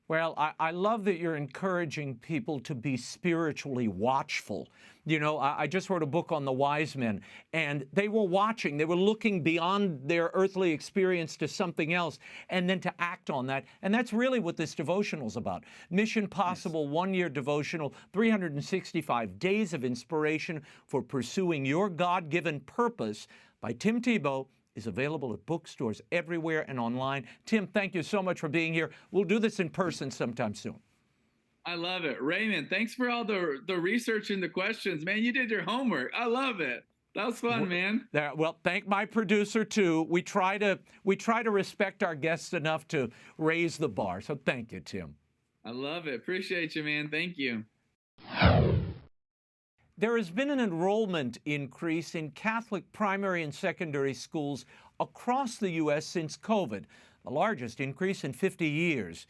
Well, I love that you're encouraging people to be spiritually watchful. I just wrote a book on the wise men, and they were watching. They were looking beyond their earthly experience to something else, and then to act on that. And that's really what this devotional is about. Mission Possible 1 Year Devotional, 365 days of inspiration for pursuing your God-given purpose by Tim Tebow, is available at bookstores everywhere and online. Tim, thank you so much for being here. We'll do this in person sometime soon. I love it. Raymond, thanks for all the research and the questions. Man, you did your homework. I love it. That was fun, man. Well, thank my producer, too. We try to respect our guests enough to raise the bar. So thank you, Tim. I love it. Appreciate you, man. Thank you. There has been an enrollment increase in Catholic primary and secondary schools across the U.S. since COVID, the largest increase in 50 years.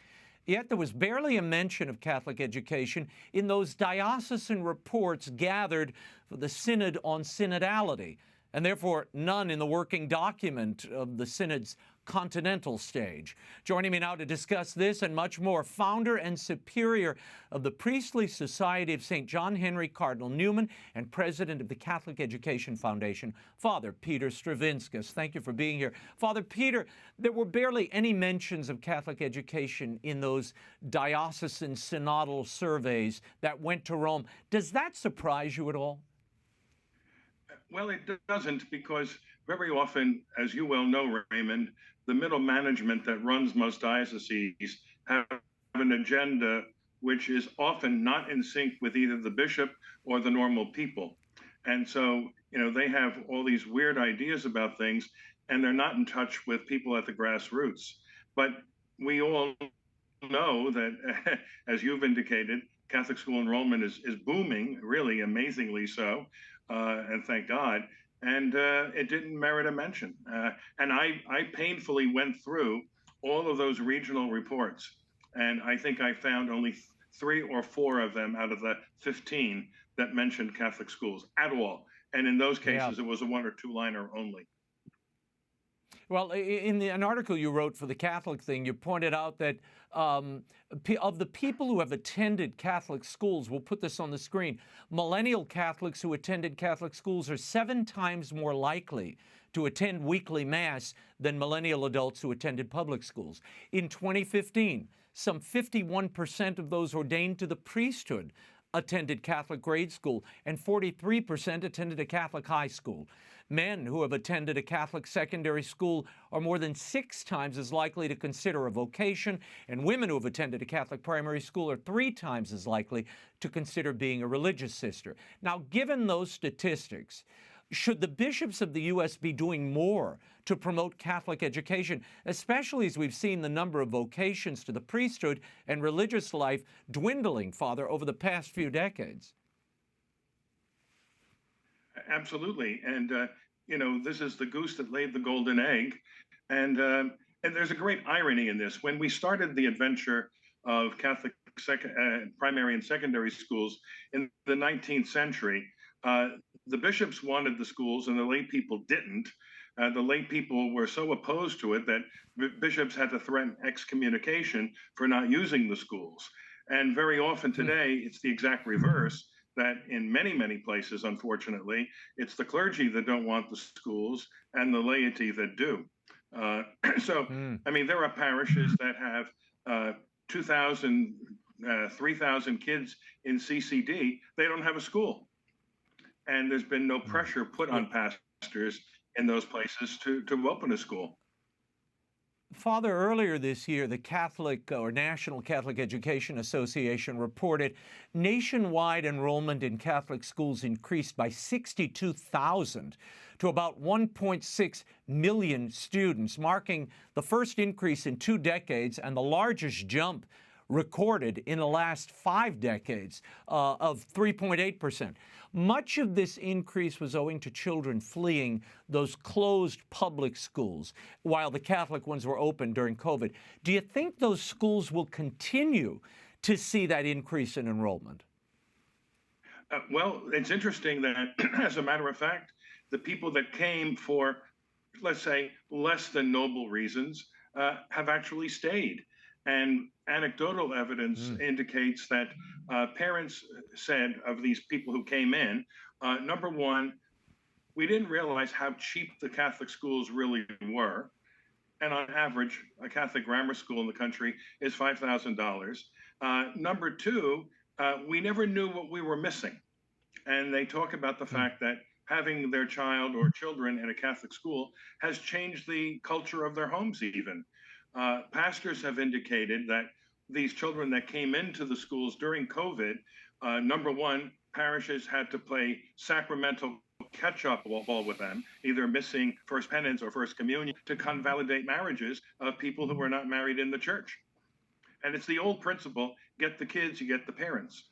Yet there was barely a mention of Catholic education in those diocesan reports gathered for the Synod on Synodality, and therefore none in the working document of the Synod's continental stage. Joining me now to discuss this and much more, founder and superior of the Priestly Society of St. John Henry Cardinal Newman and president of the Catholic Education Foundation, Father Peter Stravinskas. Thank you for being here. Father Peter, there were barely any mentions of Catholic education in those diocesan synodal surveys that went to Rome. Does that surprise you at all? Well, it doesn't, because very often, as you well know, Raymond, the middle management that runs most dioceses have an agenda which is often not in sync with either the bishop or the normal people. And so, they have all these weird ideas about things, and they're not in touch with people at the grassroots. But we all know that, as you've indicated, Catholic school enrollment is booming, really amazingly so, and thank God. And it didn't merit a mention. And I painfully went through all of those regional reports, and I think I found only 3 or 4 of them out of the 15 that mentioned Catholic schools at all. And in those cases, it was a 1 or 2 liner only. Well, in an article you wrote for the Catholic thing, you pointed out that of the people who have attended Catholic schools, we'll put this on the screen, millennial Catholics who attended Catholic schools are 7 times more likely to attend weekly Mass than millennial adults who attended public schools. In 2015, some 51% of those ordained to the priesthood attended Catholic grade school, and 43% attended a Catholic high school. Men who have attended a Catholic secondary school are more than 6 times as likely to consider a vocation, and women who have attended a Catholic primary school are 3 times as likely to consider being a religious sister. Now, given those statistics, should the bishops of the U.S. be doing more to promote Catholic education, especially as we've seen the number of vocations to the priesthood and religious life dwindling, Father, over the past few decades? Absolutely. And, this is the goose that laid the golden egg. And there's a great irony in this. When we started the adventure of Catholic primary and secondary schools in the 19th century, the bishops wanted the schools and the lay people didn't. The lay people were so opposed to it that bishops had to threaten excommunication for not using the schools. And very often today, it's the exact reverse, that in many, many places, unfortunately, it's the clergy that don't want the schools and the laity that do. I mean, there are parishes that have 2,000, 3,000 kids in CCD. They don't have a school. And there's been no pressure put on pastors in those places to open a school. Father, earlier this year, the Catholic or National Catholic Education Association reported nationwide enrollment in Catholic schools increased by 62,000 to about 1.6 million students, marking the first increase in 2 decades and the largest jump recorded in the last 5 decades of 3.8%. Much of this increase was owing to children fleeing those closed public schools while the Catholic ones were open during COVID. Do you think those schools will continue to see that increase in enrollment? Well, it's interesting that, as a matter of fact, the people that came for, let's say, less than noble reasons have actually stayed. And anecdotal evidence indicates that parents said of these people who came in, number one, we didn't realize how cheap the Catholic schools really were. And on average, a Catholic grammar school in the country is $5,000. Number two, we never knew what we were missing. And they talk about the fact that having their child or children in a Catholic school has changed the culture of their homes even. Pastors have indicated that these children that came into the schools during COVID, number one, parishes had to play sacramental catch-up ball with them, either missing first penance or first communion, to convalidate marriages of people who were not married in the church. And it's the old principle, get the kids, you get the parents.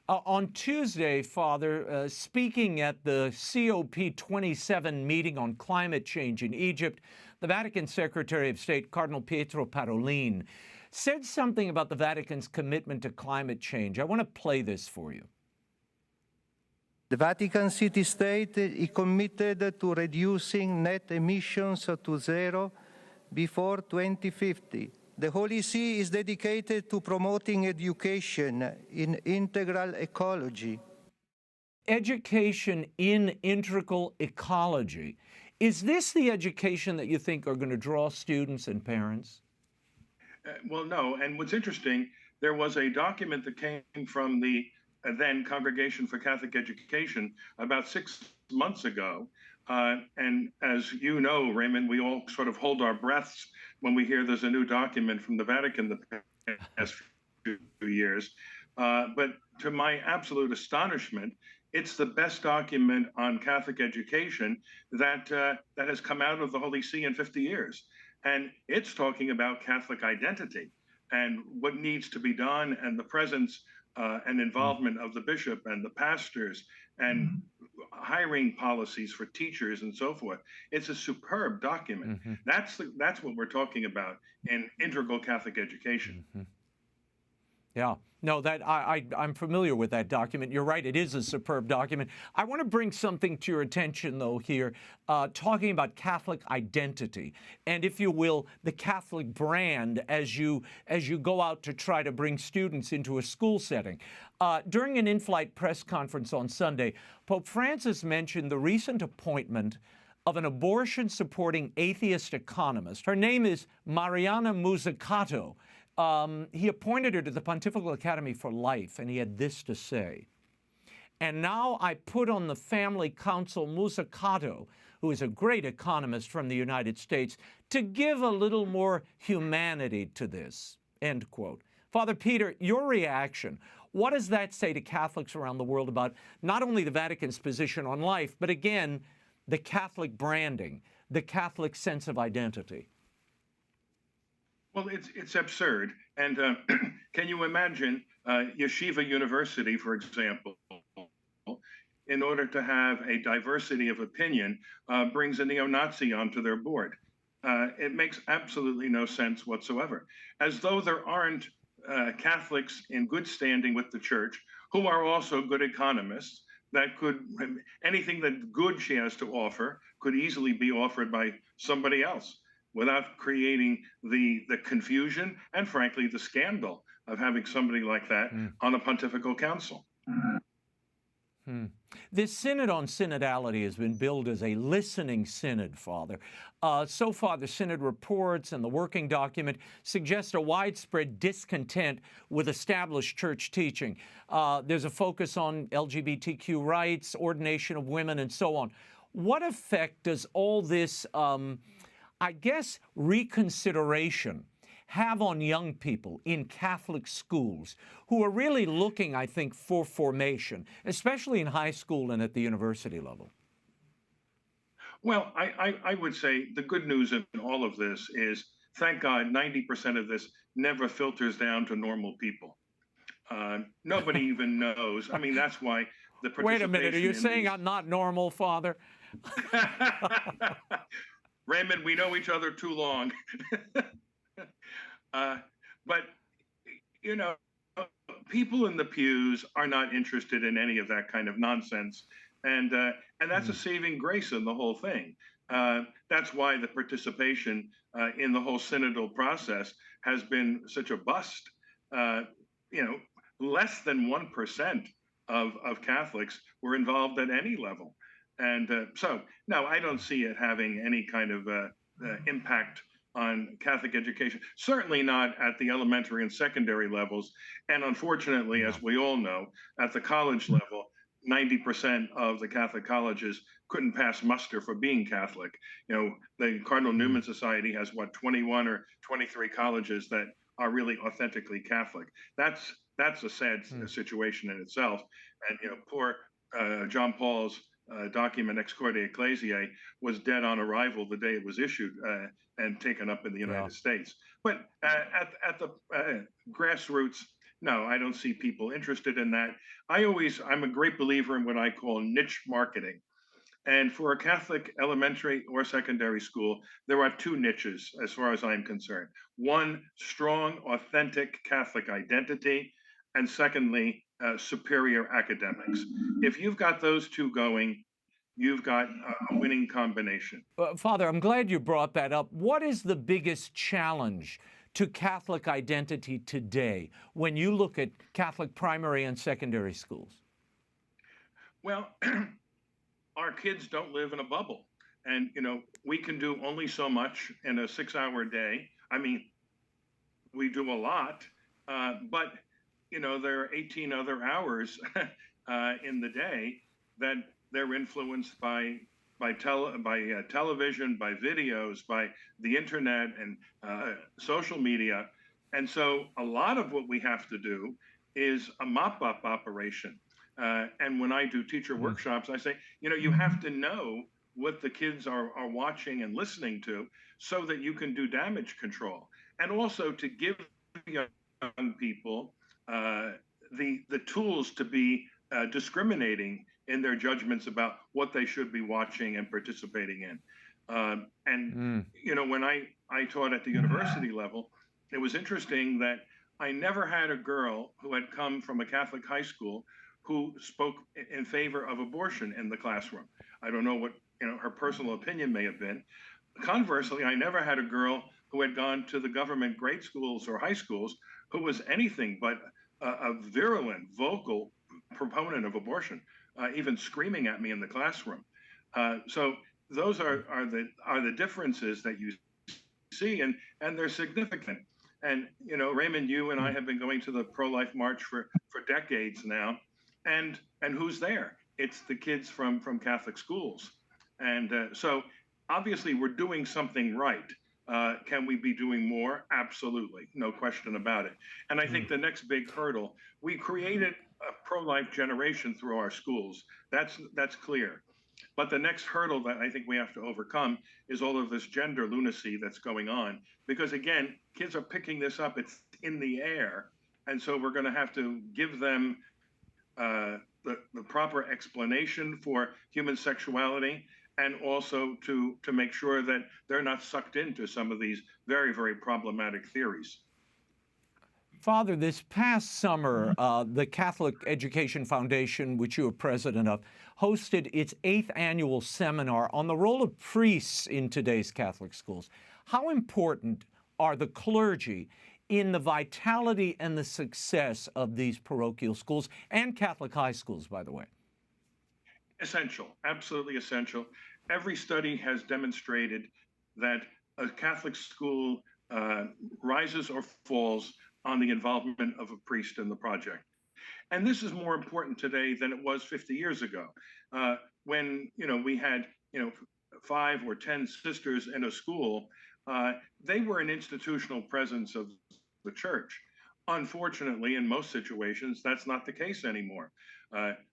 On Tuesday, Father, speaking at the COP27 meeting on climate change in Egypt, the Vatican Secretary of State, Cardinal Pietro Parolin, said something about the Vatican's commitment to climate change. I want to play this for you. The Vatican City-State is committed to reducing net emissions to zero before 2050. The Holy See is dedicated to promoting education in integral ecology. Education in integral ecology. Is this the education that you think are going to draw students and parents? Well, no. And what's interesting, there was a document that came from the then Congregation for Catholic Education about 6 months ago. And as you know, Raymond, we all sort of hold our breaths when we hear there's a new document from the Vatican the past few years. But to my absolute astonishment, it's the best document on Catholic education that has come out of the Holy See in 50 years. And it's talking about Catholic identity and what needs to be done and the presence and involvement of the bishop and the pastors and hiring policies for teachers and so forth. It's a superb document. That's what we're talking about in integral Catholic education. Yeah, no, that I'm familiar with that document. You're right, it is a superb document. I want to bring something to your attention, though, here, talking about Catholic identity and, if you will, the Catholic brand as you go out to try to bring students into a school setting. During an in-flight press conference on Sunday, Pope Francis mentioned the recent appointment of an abortion-supporting atheist economist. Her name is Mariana Mazzucato. He appointed her to the Pontifical Academy for Life, and he had this to say. And now I put on the family council Muscato, who is a great economist from the United States, to give a little more humanity to this, end quote. Father Peter, your reaction, what does that say to Catholics around the world about not only the Vatican's position on life, but again, the Catholic branding, the Catholic sense of identity? Well, it's absurd. And can you imagine Yeshiva University, for example, in order to have a diversity of opinion, brings a neo-Nazi onto their board? It makes absolutely no sense whatsoever. As though there aren't Catholics in good standing with the Church who are also good economists that could, anything that good she has to offer could easily be offered by somebody else without creating the confusion and, frankly, the scandal of having somebody like that on a pontifical council. This Synod on Synodality has been billed as a listening synod, Father. So far, the Synod reports and the working document suggest a widespread discontent with established church teaching. There's a focus on LGBTQ rights, ordination of women, and so on. What effect does all this, I guess, reconsideration have on young people in Catholic schools who are really looking, I think, for formation, especially in high school and at the university level? Well, I would say the good news in all of this is, thank God, 90% of this never filters down to normal people. Nobody even knows. I mean, that's why the participation... Wait a minute, are you saying I'm not normal, Father? Raymond, we know each other too long. But, you know, people in the pews are not interested in any of that kind of nonsense. And that's a saving grace in the whole thing. That's why the participation in the whole synodal process has been such a bust. You know, less than 1% of Catholics were involved at any level. And so, no, I don't see it having any kind of impact on Catholic education, certainly not at the elementary and secondary levels. And unfortunately, as we all know, at the college level, 90% of the Catholic colleges couldn't pass muster for being Catholic. You know, the Cardinal Newman Society has, what, 21 or 23 colleges that are really authentically Catholic. That's a sad situation in itself. And, you know, poor John Paul's document Ex Corde Ecclesiae was dead on arrival the day it was issued and taken up in the United States. But at the grassroots, no, I don't see people interested in that. I'm a great believer in what I call niche marketing. And for a Catholic elementary or secondary school, there are two niches as far as I'm concerned. One, strong, authentic Catholic identity. And secondly, superior academics. If you've got those two going, you've got a winning combination. Father, I'm glad you brought that up. What is the biggest challenge to Catholic identity today when you look at Catholic primary and secondary schools? Well, our kids don't live in a bubble. And, you know, we can do only so much in a 6-hour day. I mean, we do a lot, but you know, there are 18 other hours in the day that they're influenced by television, by videos, by the internet and social media. And so a lot of what we have to do is a mop-up operation. And when I do teacher workshops, I say, you know, you have to know what the kids are watching and listening to so that you can do damage control. And also to give young people the tools to be discriminating in their judgments about what they should be watching and participating in. You know, when I taught at the university level, it was interesting that I never had a girl who had come from a Catholic high school who spoke in favor of abortion in the classroom. I don't know what, you know, her personal opinion may have been. Conversely, I never had a girl who had gone to the government grade schools or high schools who was anything but a virulent, vocal proponent of abortion, even screaming at me in the classroom. So those are the differences that you see, and they're significant. And, you know, Raymond, you and I have been going to the pro-life march for decades now. And who's there? It's the kids from Catholic schools. And so obviously we're doing something right. Can we be doing more? Absolutely, no question about it. And I think the next big hurdle, we created a pro-life generation through our schools. That's clear. But the next hurdle that I think we have to overcome is all of this gender lunacy that's going on. Because again, kids are picking this up, it's in the air. And so we're gonna have to give them the proper explanation for human sexuality, and also to make sure that they're not sucked into some of these very, very problematic theories. Father, this past summer, the Catholic Education Foundation, which you are president of, hosted its 8th annual seminar on the role of priests in today's Catholic schools. How important are the clergy in the vitality and the success of these parochial schools and Catholic high schools, by the way? Essential, absolutely essential. Every study has demonstrated that a Catholic school rises or falls on the involvement of a priest in the project. And this is more important today than it was 50 years ago, when, you know, we had, you know, 5 or 10 sisters in a school. They were an institutional presence of the church. Unfortunately, in most situations, that's not the case anymore.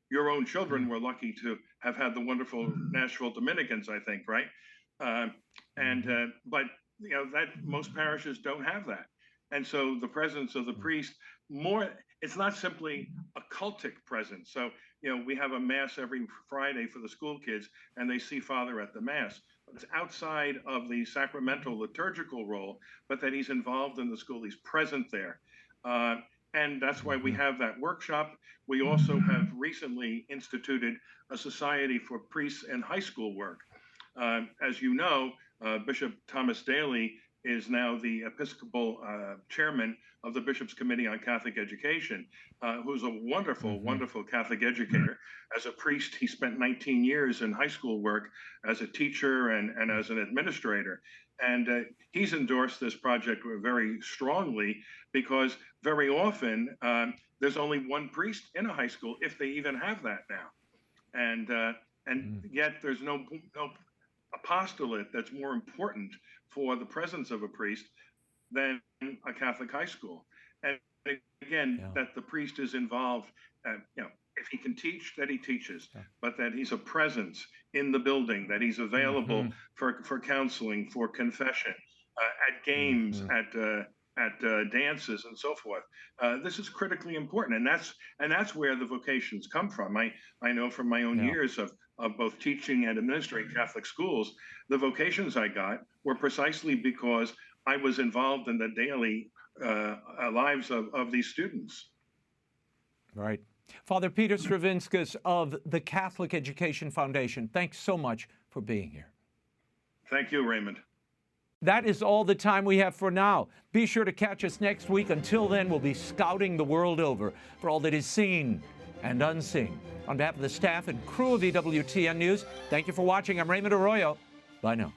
Your own children were lucky to have had the wonderful Nashville Dominicans, I think, right? But you know that most parishes don't have that, and so the presence of the priest it's not simply a cultic presence. So you know we have a mass every Friday for the school kids, and they see Father at the mass. It's outside of the sacramental liturgical role, but that he's involved in the school, he's present there. And that's why we have that workshop. We also have recently instituted a society for priests and high school work. As you know, Bishop Thomas Daly is now the Episcopal chairman of the Bishops' Committee on Catholic Education, who's a wonderful, wonderful Catholic educator. As a priest, he spent 19 years in high school work as a teacher and as an administrator. And he's endorsed this project very strongly because very often there's only one priest in a high school, if they even have that now. And yet there's no apostolate that's more important for the presence of a priest than a Catholic high school. And again, that the priest is involved, you know, if he can teach, that he teaches, but that he's a presence in the building, that he's available for counseling, for confession, at games, at dances, and so forth. This is critically important, and that's where the vocations come from. I know from my own years of both teaching and administering Catholic schools, the vocations I got were precisely because I was involved in the daily lives of these students. Right. Father Peter Stravinskas of the Catholic Education Foundation, thanks so much for being here. Thank you, Raymond. That is all the time we have for now. Be sure to catch us next week. Until then, we'll be scouting the world over for all that is seen and unseen. On behalf of the staff and crew of EWTN News, thank you for watching. I'm Raymond Arroyo. Bye now.